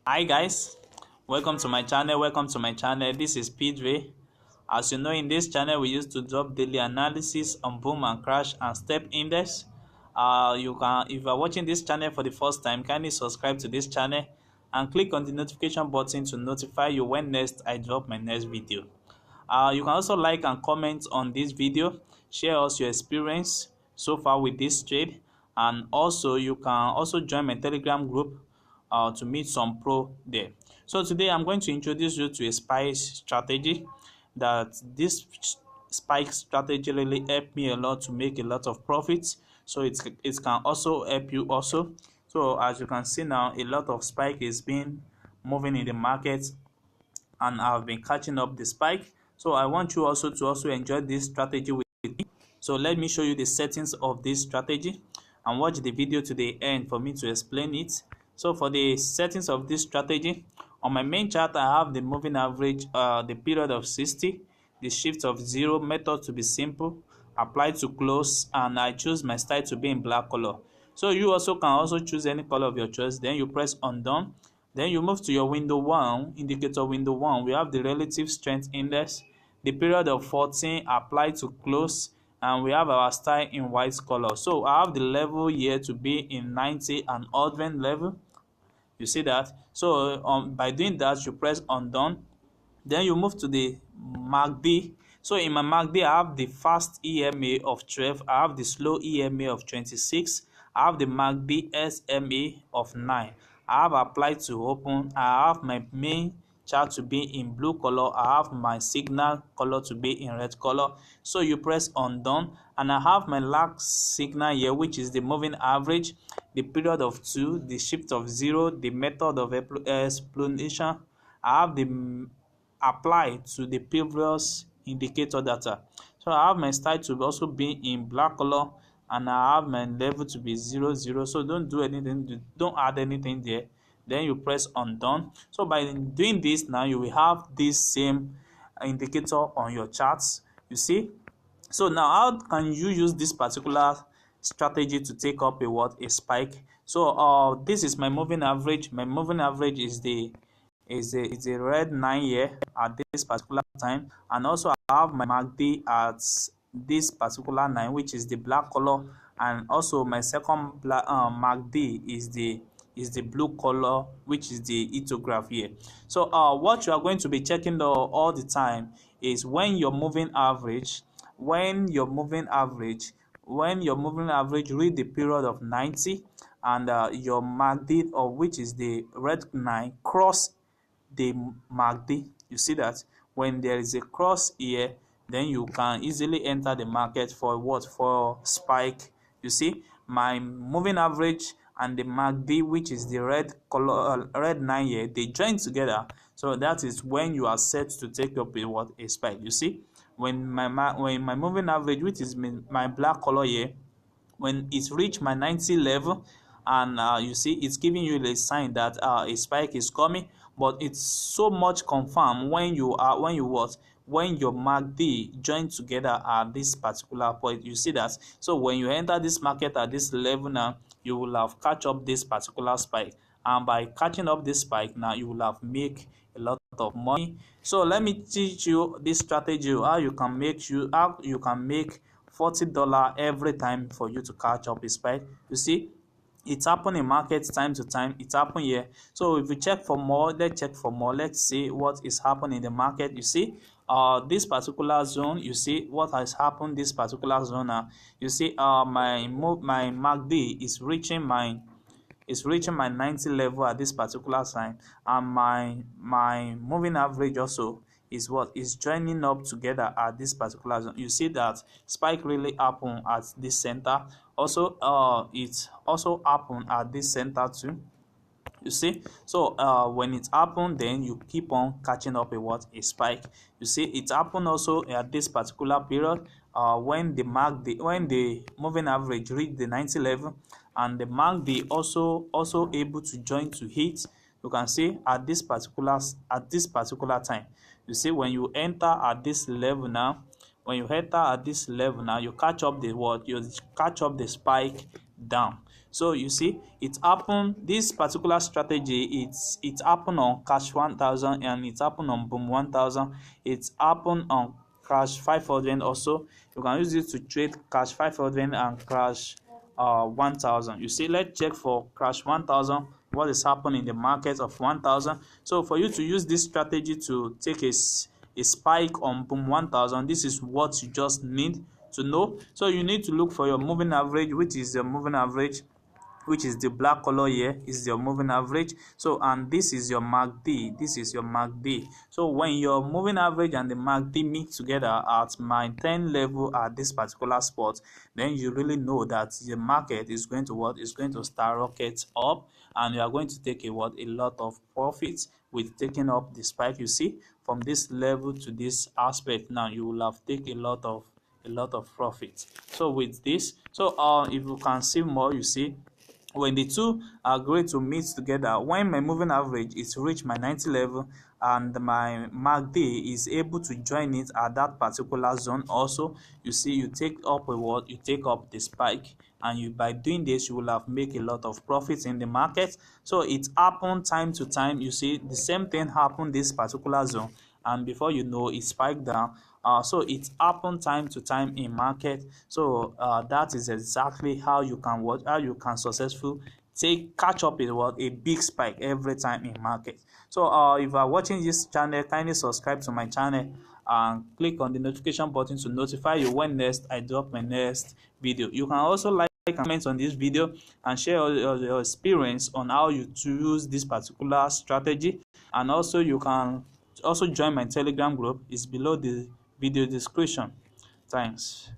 Hi guys, welcome to my channel. This is Pidre. As you know, in this channel we used to drop daily analysis on boom and crash and step index. You can, if you are watching this channel for the first time, kindly subscribe to this channel and click on the notification button to notify you when next I drop my next video. You can also like and comment on this video, share us your experience so far with this trade, and also you can also join my Telegram group to meet some pro there. So today I'm going to introduce you to a spike strategy. That this spike strategy really helped me a lot to make a lot of profits. So it can also help you also. So as you can see now, a lot of spike is being moving in the market, and I've been catching up the spike. So I want you also to enjoy this strategy with me. So let me show you the settings of this strategy and watch the video to the end for me to explain it. So for the settings of this strategy, on my main chart I have the moving average, the period of 60, the shift of 0, method to be simple, apply to close, and I choose my style to be in black color. So you also can also choose any color of your choice. Then you press undone. Then you move to your window 1, indicator window 1. We have the relative strength index, the period of 14, apply to close, and we have our style in white color. So I have the level here to be in 90 and odd level. You see that? So by doing that, you press undone. Then you move to the MACD. So in my MACD, I have the fast EMA of 12, I have the slow EMA of 26, I have the MACD SMA of 9. I have applied to open, I have my main chart to be in blue color, I have my signal color to be in red color. So you press undone, and I have my last signal here, which is the moving average, the period of 2, the shift of 0, the method of explanation. I have the apply to the previous indicator data. So I have my style to also be in black color, and I have my level to be 0, 0. So don't do anything, don't add anything there. Then you press undone. So by doing this, now you will have this same indicator on your charts. You see. So now how can you use this particular strategy to take up a spike? So this is my moving average. My moving average is the red 9 here at this particular time, and also I have my MACD at this particular 9, which is the black color, and also my second MACD is the blue color, which is the ethograph here. So what you are going to be checking all the time is when your moving average read the period of 90, and your MACD, or which is the red 9, cross the MACD. You see that when there is a cross here, then you can easily enter the market for what? For spike. You see, my moving average and the MACD, which is the red color, red 9 here, they join together. So that is when you are set to take up a spike. You see, when my moving average, which is my black color here, when it reach my 90 level, and you see it's giving you a sign that a spike is coming. But it's so much confirmed when you when your MACD join together at this particular point. You see that. So when you enter this market at this level now, you will have catch up this particular spike, and by catching up this spike now, you will have make a lot of money. So let me teach you this strategy, how you can make $40 every time for you to catch up a spike. You see, it happen in market time to time. It happen here. So if you check for more, let's see what is happening in the market. You see this particular zone, you see what has happened this particular zone now. You see my MACD is reaching my 90 level at this particular time, and my moving average also is joining up together at this particular zone. You see that spike really happen at this center. Also it also happen at this center too. You see. So when it happen, then you keep on catching up a spike. You see, it happen also at this particular period, when the moving average reach the 90 level, and the MACD also able to join to hit. You can see at this particular time. You see, when you enter at this level now, you catch up the spike down. So you see, it happened. This particular strategy, it happened on cash 1000, and it happened on boom 1000. It happened on crash 500 also. You can use it to trade cash 500 and crash 1000. You see, let's check for crash 1000 what is happening in the market of 1000. So for you to use this strategy to take a spike on boom 1000, this is what you just need to know. So you need to look for your moving average, which is the moving average, which is the black color here, is your moving average. So, and this is your MACD. This is your MACD. So when your moving average and the MACD meet together at my 10 level at this particular spot, then you really know that the market is going to what is going to start rocket up, and you are going to take a lot of profits with taking up the spike. You see, from this level to this aspect, now you will have take a lot of profit. So with this, so if you can see more, you see, when the two are going to meet together, when my moving average is reach my 90 level and my MACD is able to join it at that particular zone also, you see, you take up you take up the spike, and you, by doing this, you will have make a lot of profits in the market. So it happened time to time. You see, the same thing happened this particular zone, and before you know, it spiked down. So it happen time to time in market. So that is exactly how you can successfully catch up with a big spike every time in market. So if you are watching this channel, kindly subscribe to my channel and click on the notification button to notify you when next I drop my next video. You can also like and comment on this video and share your experience on how you use this particular strategy, and also you can also join my Telegram group. It's below the video description. Thanks.